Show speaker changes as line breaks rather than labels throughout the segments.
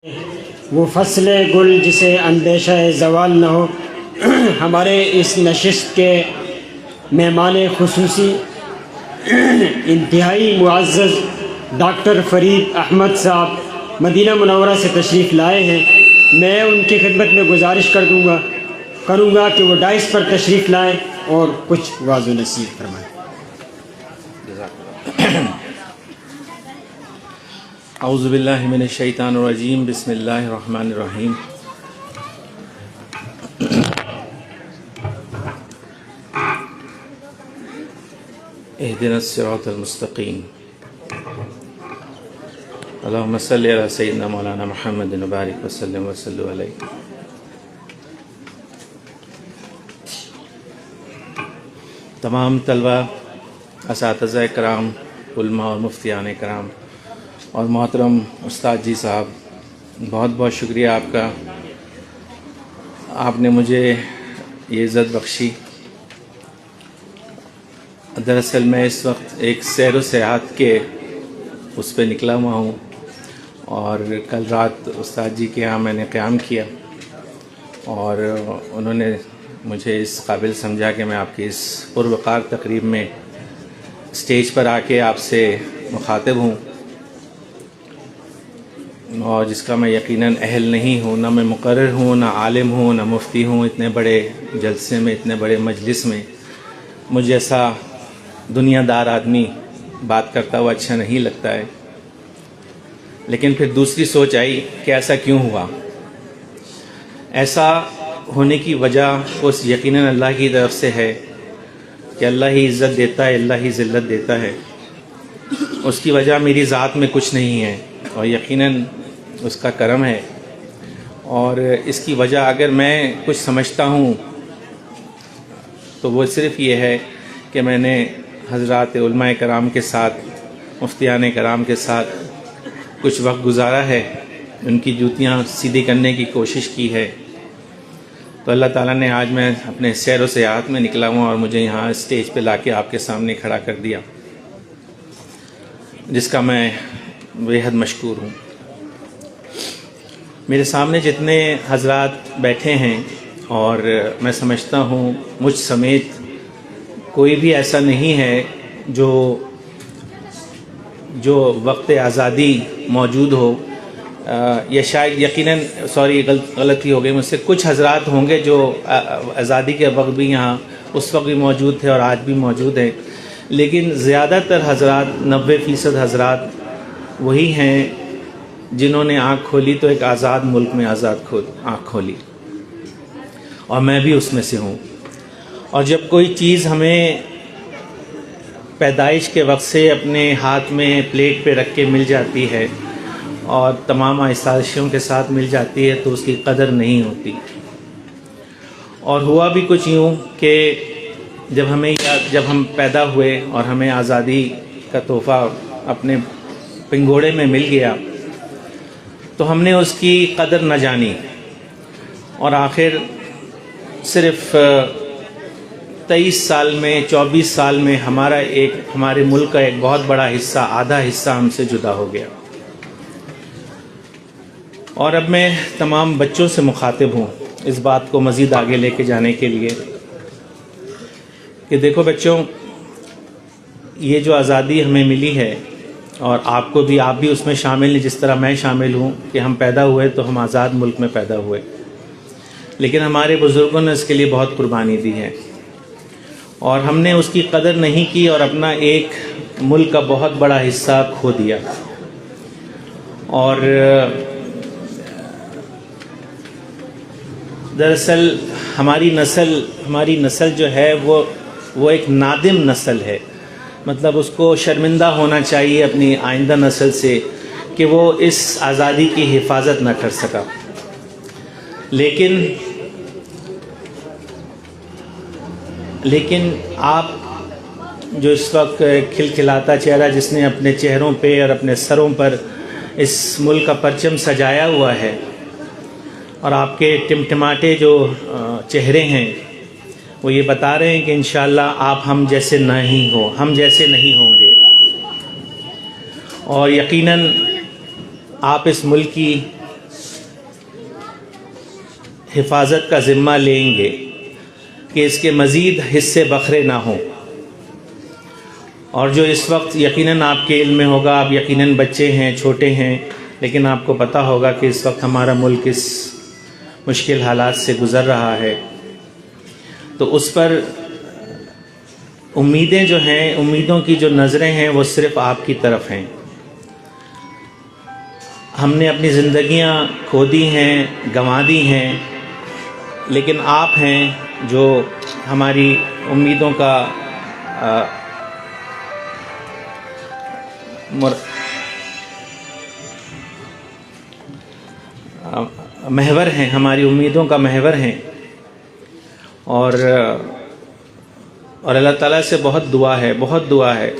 وہ فصل گل جسے اندیشہ زوال نہ ہو۔ ہمارے اس نشست کے مہمان خصوصی انتہائی معزز ڈاکٹر فرید احمد صاحب مدینہ منورہ سے تشریف لائے ہیں۔ میں ان کی خدمت میں گزارش کروں گا کہ وہ ڈائس پر تشریف لائیں اور کچھ واعظ و نصیحت فرمائیں۔
اعوذ باللہ من الشیطان الرجیم، بسم اللہ الرحمن الرحیم۔ اہدنا الصراط المستقیم، اللہم صلی علی سیدنا مولانا محمد وبارک وسلم وصلوا علیہ۔ تمام طلبہ، اساتذہ کرام، علماء اور مفتیان کرام اور محترم استاد جی صاحب، بہت بہت شکریہ آپ کا، آپ نے مجھے یہ عزت بخشی۔ دراصل میں اس وقت ایک سیر و سیاحت کے اس پہ نکلا ہوا ہوں، اور کل رات استاد جی کے یہاں میں نے قیام کیا، اور انہوں نے مجھے اس قابل سمجھا کہ میں آپ کی اس پروقار تقریب میں اسٹیج پر آ کے آپ سے مخاطب ہوں، اور جس کا میں یقیناً اہل نہیں ہوں، نہ میں مقرر ہوں، نہ عالم ہوں، نہ مفتی ہوں۔ اتنے بڑے جلسے میں، اتنے بڑے مجلس میں مجھ جیسا دنیا دار آدمی بات کرتا ہوا اچھا نہیں لگتا ہے۔ لیکن پھر دوسری سوچ آئی کہ ایسا کیوں ہوا؟ ایسا ہونے کی وجہ اس یقیناً اللہ کی طرف سے ہے کہ اللہ ہی عزت دیتا ہے، اللہ ہی ذلت دیتا ہے۔ اس کی وجہ میری ذات میں کچھ نہیں ہے، اور یقیناً اس کا کرم ہے۔ اور اس کی وجہ اگر میں کچھ سمجھتا ہوں تو وہ صرف یہ ہے کہ میں نے حضرات علماء کرام کے ساتھ، مفتیان کرام کے ساتھ کچھ وقت گزارا ہے، ان کی جوتیاں سیدھی کرنے کی کوشش کی ہے۔ تو اللہ تعالیٰ نے آج میں اپنے سیر و سیاحت میں نکلا ہوں اور مجھے یہاں اسٹیج پہ لا کے آپ کے سامنے کھڑا کر دیا، جس کا میں بے حد مشکور ہوں۔ میرے سامنے جتنے حضرات بیٹھے ہیں، اور میں سمجھتا ہوں مجھ سمیت کوئی بھی ایسا نہیں ہے جو وقت آزادی موجود ہو، یا شاید یقیناً غلطی ہو گئی مجھ سے، کچھ حضرات ہوں گے جو آزادی کے وقت بھی یہاں اس وقت بھی موجود تھے اور آج بھی موجود ہیں، لیکن زیادہ تر حضرات، 90% حضرات وہی ہیں جنہوں نے آنکھ کھولی تو ایک آزاد ملک میں آنکھ کھولی، اور میں بھی اس میں سے ہوں۔ اور جب کوئی چیز ہمیں پیدائش کے وقت سے اپنے ہاتھ میں پلیٹ پہ رکھ کے مل جاتی ہے اور تمام آسائشوں کے ساتھ مل جاتی ہے تو اس کی قدر نہیں ہوتی۔ اور ہوا بھی کچھ یوں کہ جب ہم پیدا ہوئے اور ہمیں آزادی کا تحفہ اپنے پنگوڑے میں مل گیا تو ہم نے اس کی قدر نہ جانی، اور آخر صرف 23 سال میں، 24 سال میں ہمارے ملک کا ایک بہت بڑا حصہ، آدھا حصہ ہم سے جدا ہو گیا۔ اور اب میں تمام بچوں سے مخاطب ہوں اس بات کو مزید آگے لے کے جانے کے لیے کہ دیکھو بچوں، یہ جو آزادی ہمیں ملی ہے، اور آپ بھی اس میں شامل ہیں، جس طرح میں شامل ہوں کہ ہم پیدا ہوئے تو ہم آزاد ملک میں پیدا ہوئے، لیکن ہمارے بزرگوں نے اس کے لیے بہت قربانی دی ہے، اور ہم نے اس کی قدر نہیں کی اور اپنا ایک ملک کا بہت بڑا حصہ کھو دیا۔ اور دراصل ہماری نسل جو ہے وہ ایک نادم نسل ہے، مطلب اس کو شرمندہ ہونا چاہیے اپنی آئندہ نسل سے کہ وہ اس آزادی کی حفاظت نہ کر سکا۔ لیکن آپ جو اس وقت کھلکھلاتا چہرہ جس نے اپنے چہروں پہ اور اپنے سروں پر اس ملک کا پرچم سجایا ہوا ہے، اور آپ کے ٹمٹماٹے جو چہرے ہیں وہ یہ بتا رہے ہیں کہ انشاءاللہ آپ ہم جیسے نہیں ہوں گے، اور یقیناً آپ اس ملک کی حفاظت کا ذمہ لیں گے کہ اس کے مزید حصے بکھرے نہ ہوں. اور جو اس وقت یقیناً آپ کے علم میں ہوگا، آپ یقیناً بچے ہیں، چھوٹے ہیں، لیکن آپ کو پتہ ہوگا کہ اس وقت ہمارا ملک اس مشکل حالات سے گزر رہا ہے، تو اس پر امیدیں جو ہیں، امیدوں کی جو نظریں ہیں وہ صرف آپ کی طرف ہیں. ہم نے اپنی زندگیاں کھو دی ہیں، گنوا دی ہیں، لیکن آپ ہیں جو ہماری امیدوں کا محور ہیں، ہماری امیدوں کا محور ہیں. اور اللہ تعالیٰ سے بہت دعا ہے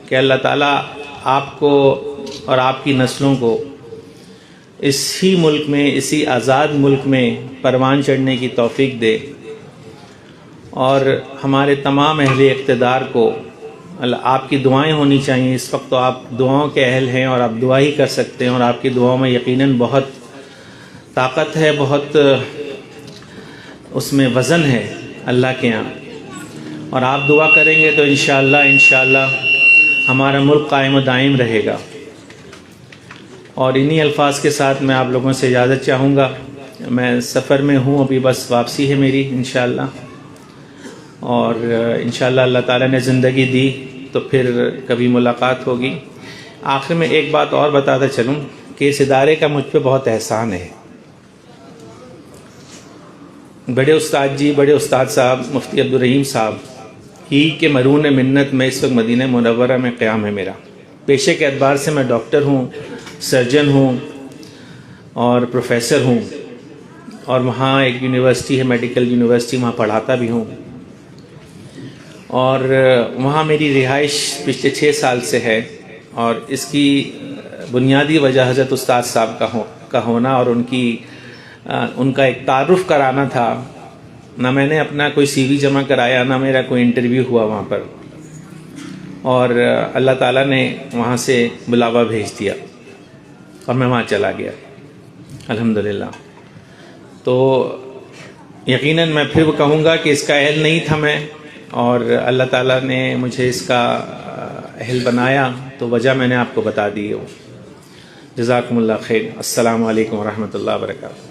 کہ اللہ تعالیٰ آپ کو اور آپ کی نسلوں کو اسی ملک میں، اسی آزاد ملک میں پروان چڑھنے کی توفیق دے، اور ہمارے تمام اہل اقتدار کو آپ کی دعائیں ہونی چاہیے. اس وقت تو آپ دعاؤں کے اہل ہیں اور آپ دعا ہی کر سکتے ہیں، اور آپ کی دعاؤں میں یقیناً بہت طاقت ہے، بہت اس میں وزن ہے اللہ کے ہاں. اور آپ دعا کریں گے تو انشاءاللہ ہمارا ملک قائم و دائم رہے گا. اور انہی الفاظ کے ساتھ میں آپ لوگوں سے اجازت چاہوں گا. میں سفر میں ہوں، ابھی بس واپسی ہے میری انشاءاللہ، اور انشاءاللہ اللہ تعالیٰ نے زندگی دی تو پھر کبھی ملاقات ہوگی. آخر میں ایک بات اور بتاتا چلوں کہ اس ادارے کا مجھ پہ بہت احسان ہے. بڑے استاد صاحب مفتی عبدالرحیم صاحب ہی کے مرہون منت میں اس وقت مدینہ منورہ میں قیام ہے میرا. پیشے کے اعتبار سے میں ڈاکٹر ہوں، سرجن ہوں اور پروفیسر ہوں، اور وہاں ایک یونیورسٹی ہے، میڈیکل یونیورسٹی، وہاں پڑھاتا بھی ہوں. اور وہاں میری رہائش پچھلے 6 سال سے ہے، اور اس کی بنیادی وجہ حضرت استاد صاحب کا ہونا اور ان کا ایک تعارف کرانا تھا. نہ میں نے اپنا کوئی CV جمع کرایا، نہ میرا کوئی انٹرویو ہوا وہاں پر، اور اللہ تعالیٰ نے وہاں سے بلاوا بھیج دیا اور میں وہاں چلا گیا الحمدللہ. تو یقیناً میں پھر کہوں گا کہ اس کا اہل نہیں تھا میں، اور اللہ تعالیٰ نے مجھے اس کا اہل بنایا، تو وجہ میں نے آپ کو بتا دی ہو. جزاکم اللہ خیر. السلام علیکم ورحمۃ اللہ وبرکاتہ.